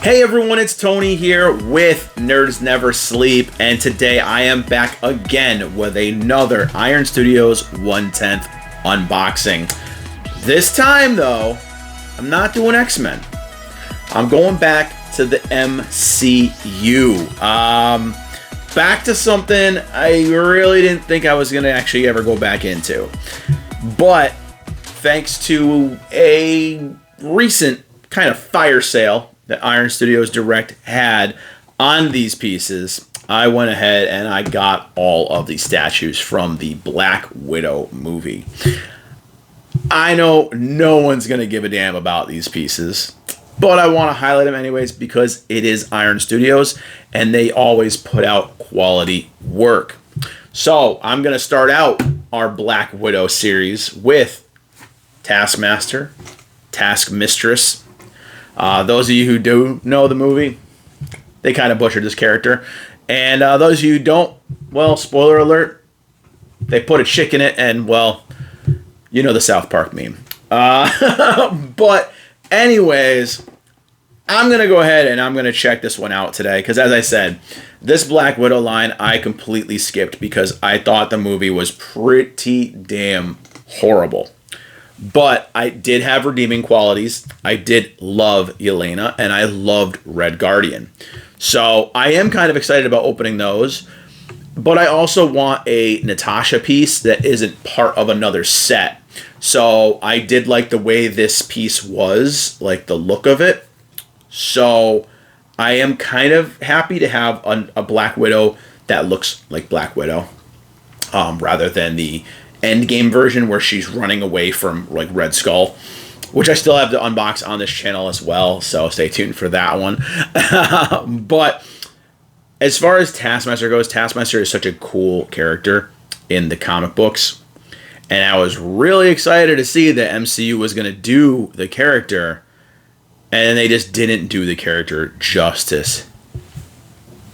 Hey everyone, it's Tony here with Nerds Never Sleep, and today I am back again with another Iron Studios 1/10 unboxing. This time though, I'm not doing X-Men. I'm going back to the MCU. Back to something I really didn't think I was going to actually ever go back into. But thanks to a recent kind of fire sale that Iron Studios Direct had on these pieces, I went ahead and I got all of the statues from the Black Widow movie. I know no one's going to give a damn about these pieces, but I want to highlight them anyways because it is Iron Studios and they always put out quality work. So I'm going to start out our Black Widow series with Taskmaster, Taskmistress. Those of you who do know the movie, they kind of butchered this character. And those of you who don't, well, spoiler alert, they put a chick in it and, well, you know the South Park meme. But anyways, I'm going to go ahead and I'm going to check this one out today. Because as I said, this Black Widow line I completely skipped because I thought the movie was pretty damn horrible. But I did have redeeming qualities. I did love Yelena, and I loved Red Guardian. So I am kind of excited about opening those. But I also want a Natasha piece that isn't part of another set. So I did like the way this piece was, like the look of it. So I am kind of happy to have a Black Widow that looks like Black Widow, rather than the Endgame version where she's running away from like Red Skull, which I still have to unbox on this channel as well, so stay tuned for that one. But as far as Taskmaster goes, Taskmaster is such a cool character in the comic books, and I was really excited to see that MCU was going to do the character, and they just didn't do the character justice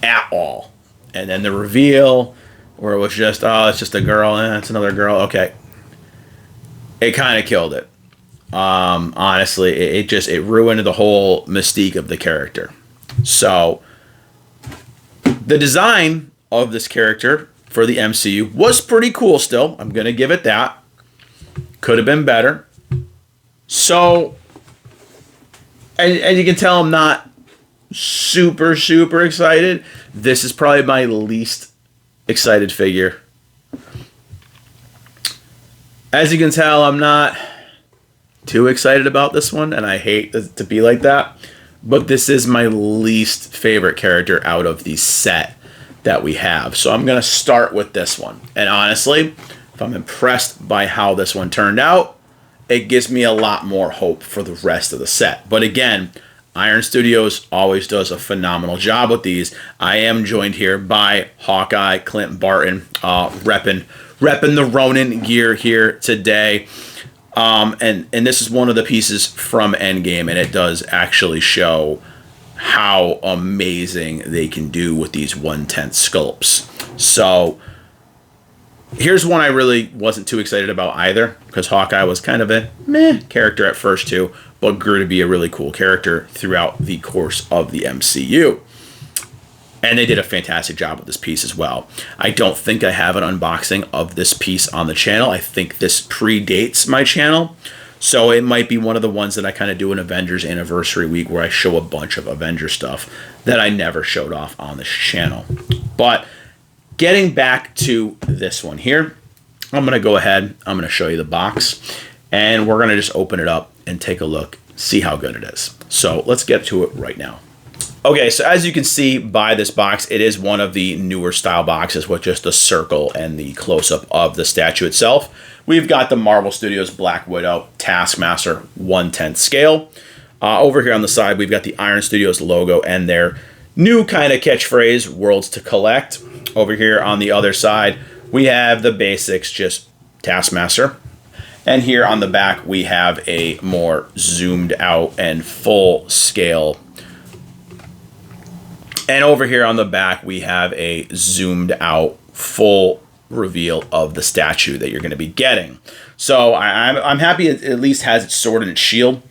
at all. And then the reveal, where it was just, oh, it's just a girl, it's another girl, okay. It kind of killed it. Honestly, it ruined the whole mystique of the character. So, the design of this character for the MCU was pretty cool still. I'm going to give it that. Could have been better. So, and you can tell I'm not super excited. This is probably my least excited figure. As you can tell, I'm not too excited about this one, and I hate to be like that, but this is my least favorite character out of the set that we have. So I'm going to start with this one. And honestly, if I'm impressed by how this one turned out, it gives me a lot more hope for the rest of the set. But again, Iron Studios always does a phenomenal job with these. I am joined here by Hawkeye, Clint Barton, repping the Ronin gear here today. And this is one of the pieces from Endgame, and it does actually show how amazing they can do with these 1/10 sculpts. So here's one I really wasn't too excited about either, because Hawkeye was kind of a meh character at first too, but grew to be a really cool character throughout the course of the MCU. And they did a fantastic job with this piece as well. I don't think I have an unboxing of this piece on the channel. I think this predates my channel. So it might be one of the ones that I kind of do an Avengers Anniversary week where I show a bunch of Avengers stuff that I never showed off on this channel. But getting back to this one here, I'm going to go ahead. I'm going to show you the box. And we're going to just open it up and take a look, see how good it is. So let's get to it right now. Okay, so as you can see by this box, it is one of the newer style boxes with just the circle and the close-up of the statue itself. We've got the Marvel Studios Black Widow Taskmaster 1/10 scale. Over here on the side, we've got the Iron Studios logo and their new kind of catchphrase, Worlds to Collect. Over here on the other side, we have the basics, just Taskmaster. And here on the back, we have a more zoomed out and full scale. And over here on the back, we have a zoomed out full reveal of the statue that you're going to be getting. So I'm happy it at least has its sword and its shield.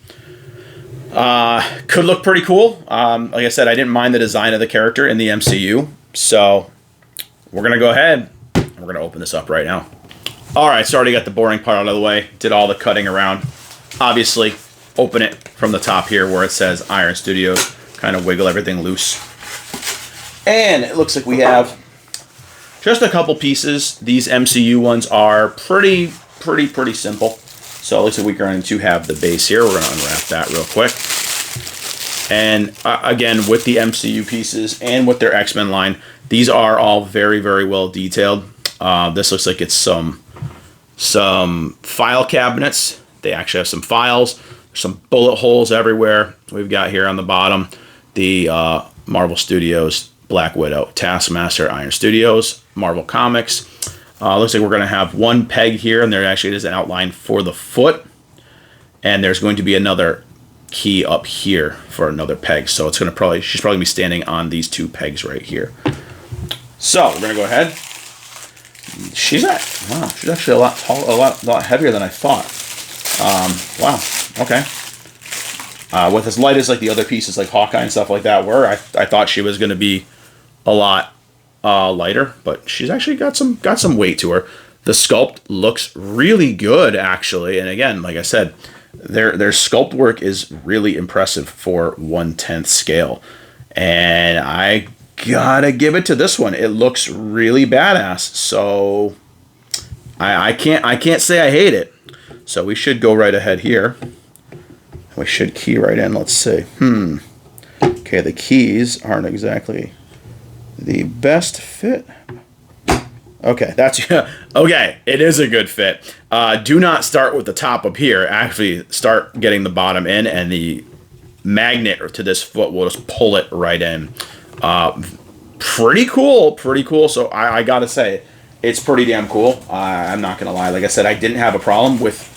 Could look pretty cool. Like I said, I didn't mind the design of the character in the MCU. So we're going to go ahead and we're going to open this up right now. All right, so already got the boring part out of the way. Did all the cutting around. Obviously, open it from the top here where it says Iron Studios. Kind of wiggle everything loose. And it looks like we have just a couple pieces. These MCU ones are pretty simple. So it looks like we're going to have the base here. We're going to unwrap that real quick. And again, with the MCU pieces and with their X-Men line, these are all very well detailed. This looks like it's some file cabinets. They actually have some files. Some bullet holes everywhere. We've got here on the bottom the Marvel Studios, Black Widow, Taskmaster, Iron Studios, Marvel Comics. Looks like we're going to have one peg here, and there actually is an outline for the foot. And there's going to be another key up here for another peg. So it's going to she's probably be standing on these two pegs right here. So we're going to go ahead. She's actually a lot heavier than I thought. Wow. Okay. With as light as like the other pieces like Hawkeye and stuff like that were, I thought she was going to be a lot lighter, but she's actually got some weight to her. The sculpt looks really good, actually, and again, like I said, their sculpt work is really impressive for 1/10 scale, and I gotta give it to this one. It looks really badass, so I can't say I hate it. So we should go right ahead here. We should key right in. Let's see. Okay, the keys aren't exactly the best fit. Okay, okay. It is a good fit. Do not start with the top up here. Actually, start getting the bottom in, and the magnet to this foot will just pull it right in. Pretty cool. So I gotta say, it's pretty damn cool. I'm not gonna lie. Like I said, I didn't have a problem with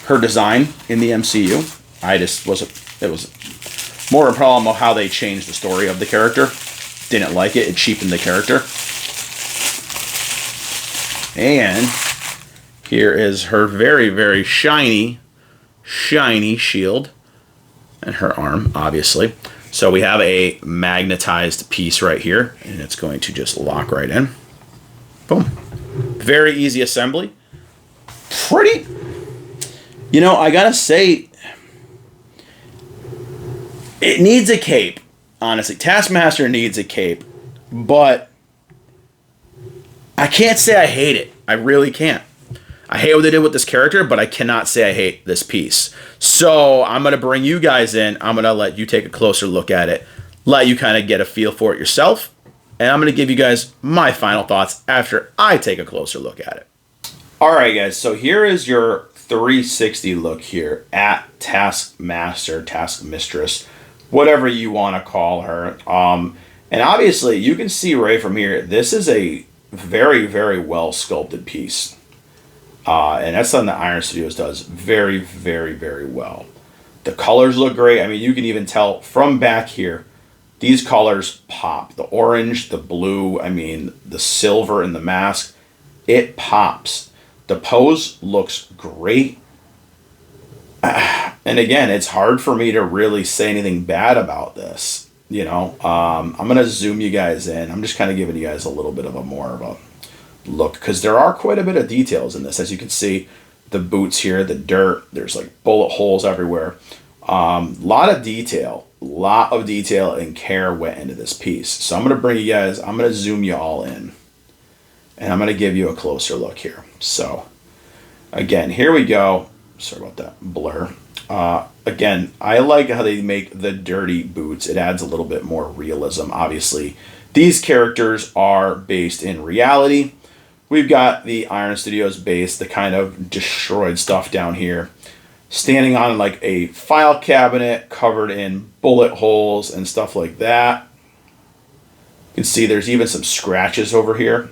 her design in the MCU. It was more a problem of how they changed the story of the character. Didn't like it. It cheapened the character. And here is her very shiny shield. And her arm, obviously. So we have a magnetized piece right here. And it's going to just lock right in. Boom. Very easy assembly. Pretty... I gotta say... It needs a cape, honestly. Taskmaster needs a cape, but I can't say I hate it. I really can't. I hate what they did with this character, but I cannot say I hate this piece. So I'm going to bring you guys in. I'm going to let you take a closer look at it, let you kind of get a feel for it yourself, and I'm going to give you guys my final thoughts after I take a closer look at it. All right, guys, so here is your 360 look here at Taskmaster, Taskmistress, whatever you want to call her. And obviously, you can see right from here, this is a very well sculpted piece. And that's something that Iron Studios does very well. The colors look great. I mean, you can even tell from back here, these colors pop. The orange, the blue, I mean, the silver in the mask, it pops. The pose looks great. And again, it's hard for me to really say anything bad about this. I'm going to zoom you guys in. I'm just kind of giving you guys a little bit of a more of a look, because there are quite a bit of details in this. As you can see, the boots here, the dirt, there's like bullet holes everywhere. Lot of detail and care went into this piece. So I'm going to zoom you all in. And I'm going to give you a closer look here. So, again, here we go. Sorry about that blur. Again, I like how they make the dirty boots. It adds a little bit more realism. Obviously, these characters are based in reality. We've got the Iron Studios base, the kind of destroyed stuff down here, standing on like a file cabinet covered in bullet holes and stuff like that. You can see there's even some scratches over here.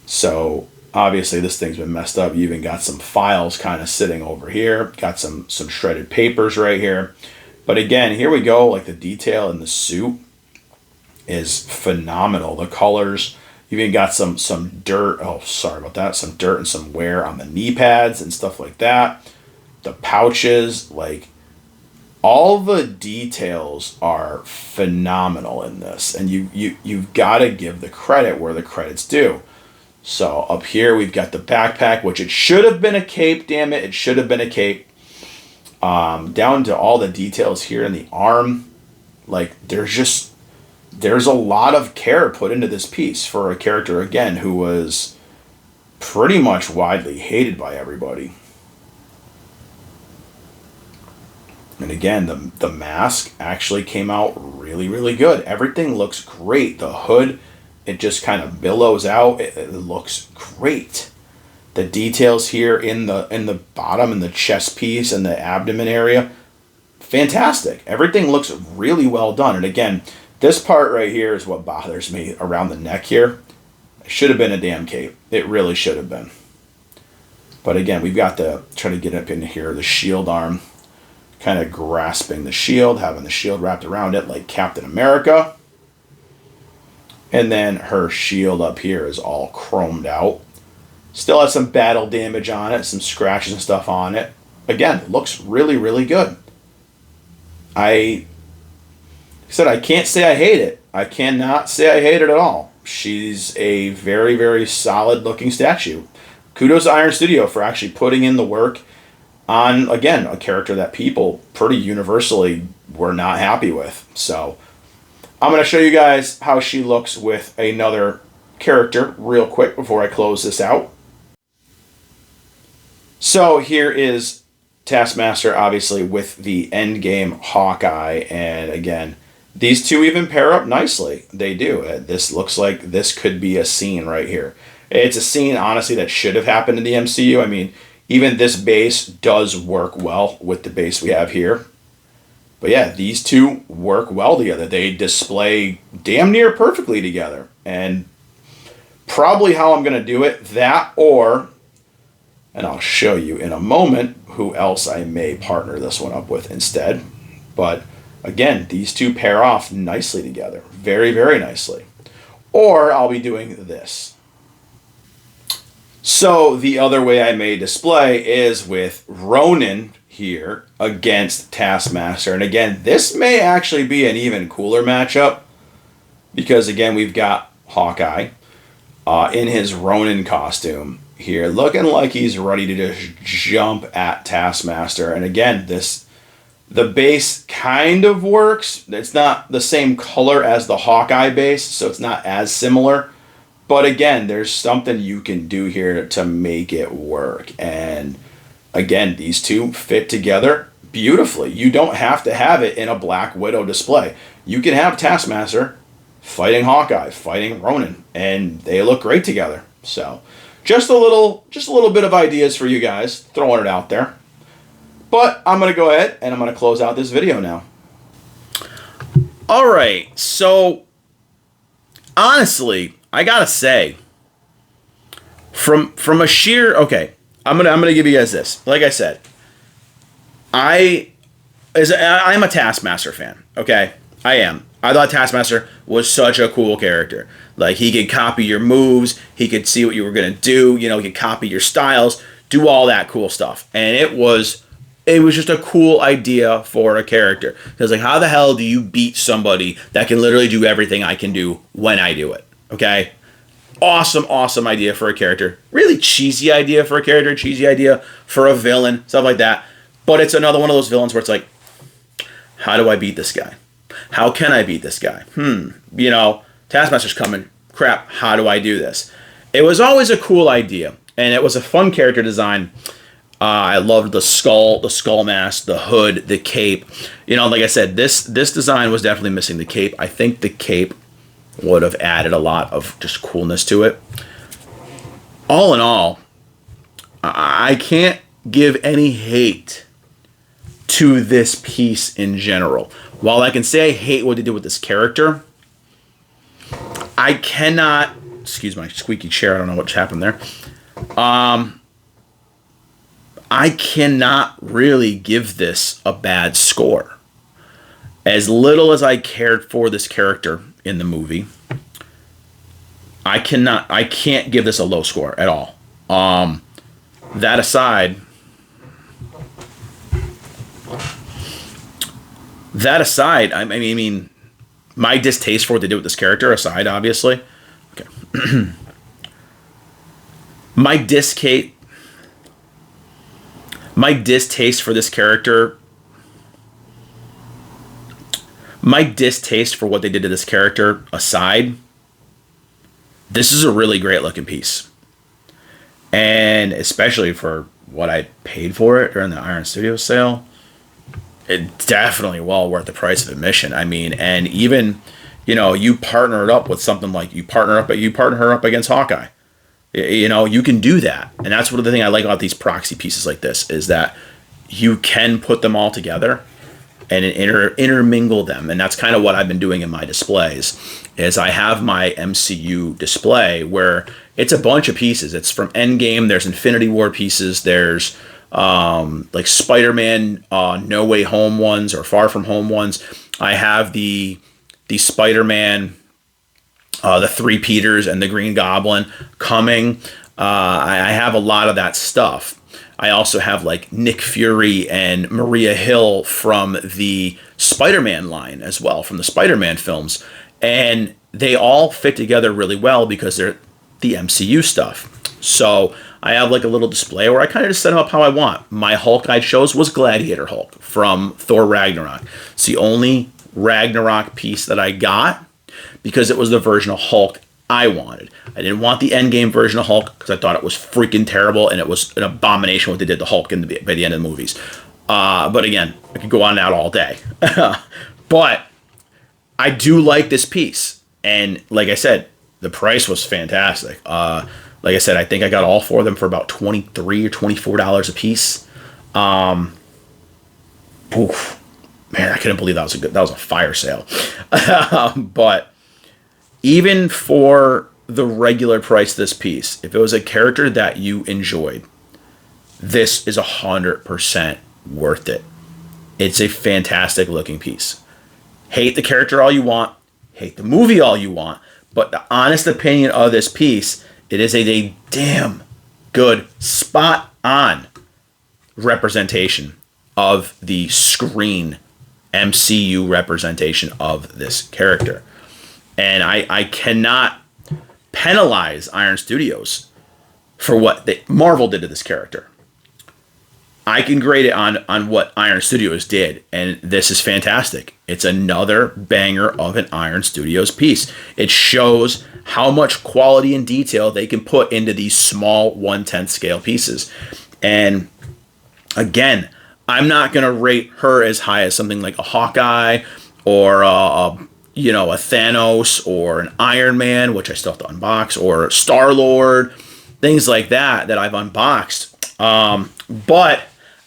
So obviously this thing's been messed up. You even got some files kind of sitting over here. Got some shredded papers right here. But again, here we go. Like the detail in the suit is phenomenal. The colors. You even got some dirt. Oh, sorry about that. Some dirt and some wear on the knee pads and stuff like that. The pouches, like all the details are phenomenal in this, and you've got to give the credit where the credit's due. So up here we've got the backpack, which it should have been a cape, damn it, it should have been a cape. Down to all the details here in the arm, like there's a lot of care put into this piece for a character, again, who was pretty much widely hated by everybody. And again, the mask actually came out really, really good. Everything looks great. The hood, it just kind of billows out. It looks great. The details here in the bottom and the chest piece and the abdomen area, fantastic. Everything looks really well done. And again, this part right here is what bothers me around the neck here. It should have been a damn cape. It really should have been. But again, we've got try to get up in here, the shield arm, kind of grasping the shield, having the shield wrapped around it like Captain America. And then her shield up here is all chromed out. Still has some battle damage on it, some scratches and stuff on it. Again, looks really, really good. I said I can't say I hate it. I cannot say I hate it at all. She's a very, very solid looking statue. Kudos to Iron Studio for actually putting in the work on, again, a character that people pretty universally were not happy with. So I'm going to show you guys how she looks with another character real quick before I close this out. So here is Taskmaster, obviously, with the endgame Hawkeye. And again, these two even pair up nicely. They do. This looks like this could be a scene right here. It's a scene, honestly, that should have happened in the MCU. I mean, even this base does work well with the base we have here. But yeah, these two work well together. They display damn near perfectly together. And probably how I'm going to do it, that or, and I'll show you in a moment who else I may partner this one up with instead. But again, these two pair off nicely together. Very, very nicely. Or I'll be doing this. So the other way I may display is with Ronin here against Taskmaster. And again, this may actually be an even cooler matchup because, again, we've got Hawkeye in his Ronin costume here, looking like he's ready to just jump at Taskmaster. And again, the base kind of works. It's not the same color as the Hawkeye base, so it's not as similar. But again, there's something you can do here to make it work. And again, these two fit together beautifully. You don't have to have it in a Black Widow display. You can have Taskmaster fighting Hawkeye, fighting Ronin, and they look great together. So just a little bit of ideas for you guys, throwing it out there. But I'm going to go ahead and I'm going to close out this video now. All right, so honestly, I gotta say, from a sheer, okay, I'm gonna give you guys this. Like I said, I'm a Taskmaster fan. Okay, I am. I thought Taskmaster was such a cool character. Like, he could copy your moves, he could see what you were gonna do. You know, he could copy your styles, do all that cool stuff, and it was just a cool idea for a character. Because, like, how the hell do you beat somebody that can literally do everything I can do when I do it? Okay? Awesome idea for a character. Really cheesy idea for a character, cheesy idea for a villain, stuff like that. But it's another one of those villains where it's like, how do I beat this guy? How can I beat this guy? You know, Taskmaster's coming. Crap, how do I do this? It was always a cool idea, and it was a fun character design. I loved the skull mask, the hood, the cape. You know, like I said, this design was definitely missing the cape. I think the cape would have added a lot of just coolness to it. All in all, I can't give any hate to this piece in general. While I can say I hate what they did with this character, I cannot, excuse my squeaky chair, I don't know what's happened there. I cannot really give this a bad score. As little as I cared for this character in the movie, I can't give this a low score at all. That aside, That aside, I mean, my distaste for what they did with this character aside, obviously. Okay. my distaste my distaste for this character my distaste for what they did to this character aside, this is a really great looking piece. And especially for what I paid for it during the Iron Studios sale, it's definitely well worth the price of admission. I mean, and even, you partner it up with something like you partner her up against Hawkeye. You can do that. And that's one of the things I like about these proxy pieces like this is that you can put them all together and intermingle them. And that's kind of what I've been doing in my displays is I have my MCU display where it's a bunch of pieces. It's from Endgame. There's Infinity War pieces. There's like Spider-Man No Way Home ones or Far From Home ones. I have the Spider-Man, the Three Peters and the Green Goblin coming. I have a lot of that stuff. I also have like Nick Fury and Maria Hill from the Spider-Man line as well, from the Spider-Man films. And they all fit together really well because they're the MCU stuff. So I have like a little display where I kind of just set them up how I want. My Hulk I chose was Gladiator Hulk from Thor Ragnarok. It's the only Ragnarok piece that I got because it was the version of Hulk I wanted. I didn't want the Endgame version of Hulk because I thought it was freaking terrible and it was an abomination what they did to Hulk by the end of the movies. But again, I could go on that all day. But I do like this piece. And like I said, the price was fantastic. Like I said, I think I got all four of them for about $23 or $24 a piece. Man, I couldn't believe that was a fire sale. But even for the regular price of this piece, if it was a character that you enjoyed, this is 100% worth it. It's a fantastic looking piece. Hate the character all you want, hate the movie all you want, but the honest opinion of this piece, it is a damn good, spot on representation of the screen MCU representation of this character. And I cannot penalize Iron Studios for what Marvel did to this character. I can grade it on what Iron Studios did, and this is fantastic. It's another banger of an Iron Studios piece. It shows how much quality and detail they can put into these small 1/10 scale pieces. And again, I'm not going to rate her as high as something like a Hawkeye or a Thanos or an Iron Man, which I still have to unbox, or Star-Lord, things like that I've unboxed. But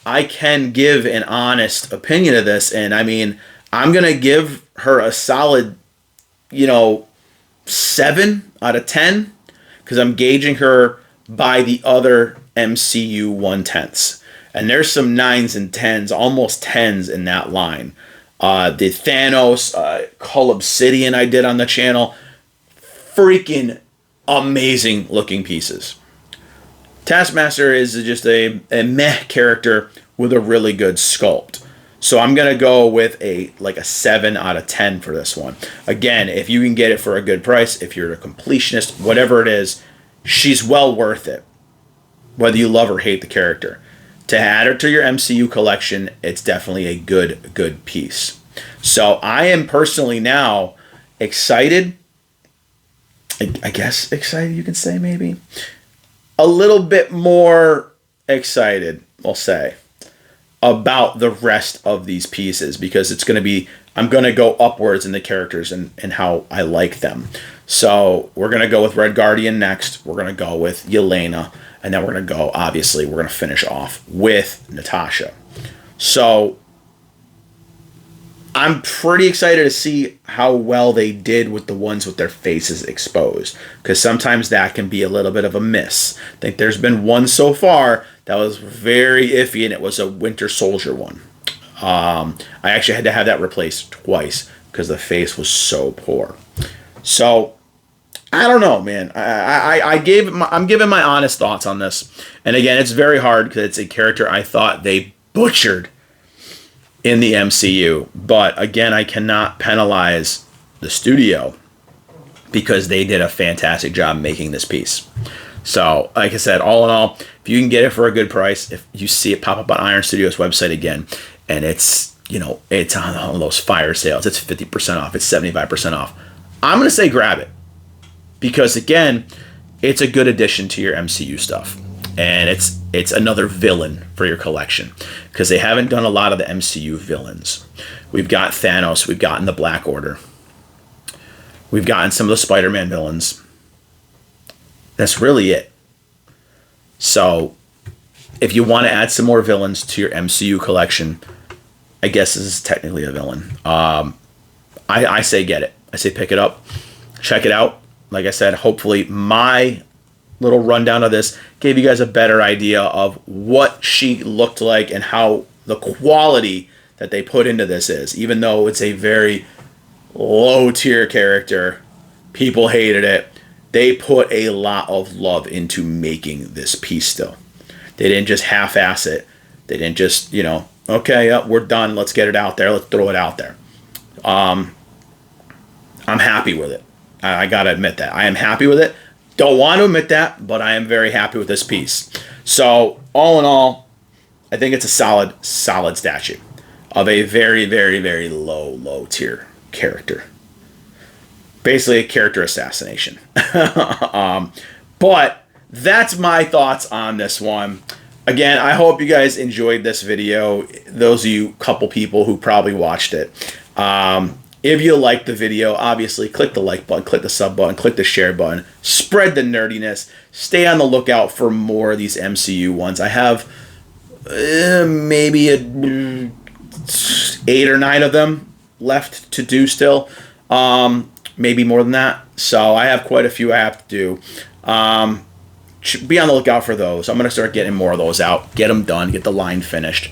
I can give an honest opinion of this, and I mean, I'm going to give her a solid, 7 out of 10, because I'm gauging her by the other MCU 1/10s. And there's some 9s and 10s, almost 10s in that line. The Thanos, Cull Obsidian I did on the channel. Freaking amazing looking pieces. Taskmaster is just a meh character with a really good sculpt. So I'm going to go with a 7 out of 10 for this one. Again, if you can get it for a good price, if you're a completionist, whatever it is, she's well worth it. Whether you love or hate the character. To add her to your MCU collection, it's definitely a good piece. So I am personally now excited. I guess excited, you can say maybe. A little bit more excited, we'll say, about the rest of these pieces because I'm going to go upwards in the characters and how I like them. So we're going to go with Red Guardian next. We're going to go with Yelena. And then we're going to finish off with Natasha. So I'm pretty excited to see how well they did with the ones with their faces exposed. Because sometimes that can be a little bit of a miss. I think there's been one so far that was very iffy, and it was a Winter Soldier one. I actually had to have that replaced twice because the face was so poor. So I don't know, man. I'm giving my honest thoughts on this. And again, it's very hard because it's a character I thought they butchered in the MCU. But again, I cannot penalize the studio because they did a fantastic job making this piece. So, like I said, all in all, if you can get it for a good price, if you see it pop up on Iron Studios website again, and it's, you know, it's on all those fire sales, it's 50% off, it's 75% off, I'm going to say grab it. Because again, it's a good addition to your MCU stuff. And it's another villain for your collection. Because they haven't done a lot of the MCU villains. We've got Thanos, we've gotten the Black Order. We've gotten some of the Spider-Man villains. That's really it. So, if you want to add some more villains to your MCU collection, I guess this is technically a villain. I say get it. I say pick it up. Check it out. Like I said, hopefully my little rundown of this gave you guys a better idea of what she looked like and how the quality that they put into this is. Even though it's a very low tier character, people hated it. They put a lot of love into making this piece still. They didn't just half-ass it. They didn't just, you know, okay, we're done. Let's get it out there. Let's throw it out there. I'm happy with it. I got to admit that. I am happy with it. Don't want to admit that, but I am very happy with this piece. So, all in all, I think it's a solid statue of a very, very, very low tier character. Basically a character assassination. But that's my thoughts on this one. Again, I hope you guys enjoyed this video. Those of you couple people who probably watched it. If you liked the video, obviously click the like button, click the sub button, click the share button. Spread the nerdiness. Stay on the lookout for more of these MCU ones. I have maybe 8 or 9 of them left to do still. Maybe more than that. So I have quite a few I have to do. Be on the lookout for those. I'm going to start getting more of those out. Get them done. Get the line finished.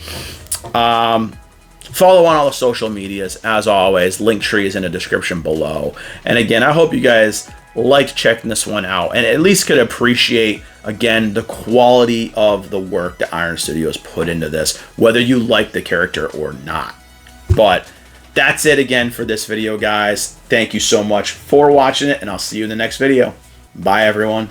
Follow on all the social medias. As always, Linktree is in the description below. And again, I hope you guys liked checking this one out and at least could appreciate, again, the quality of the work that Iron Studios put into this, whether you like the character or not. But that's it again for this video, guys. Thank you so much for watching it, and I'll see you in the next video. Bye, everyone.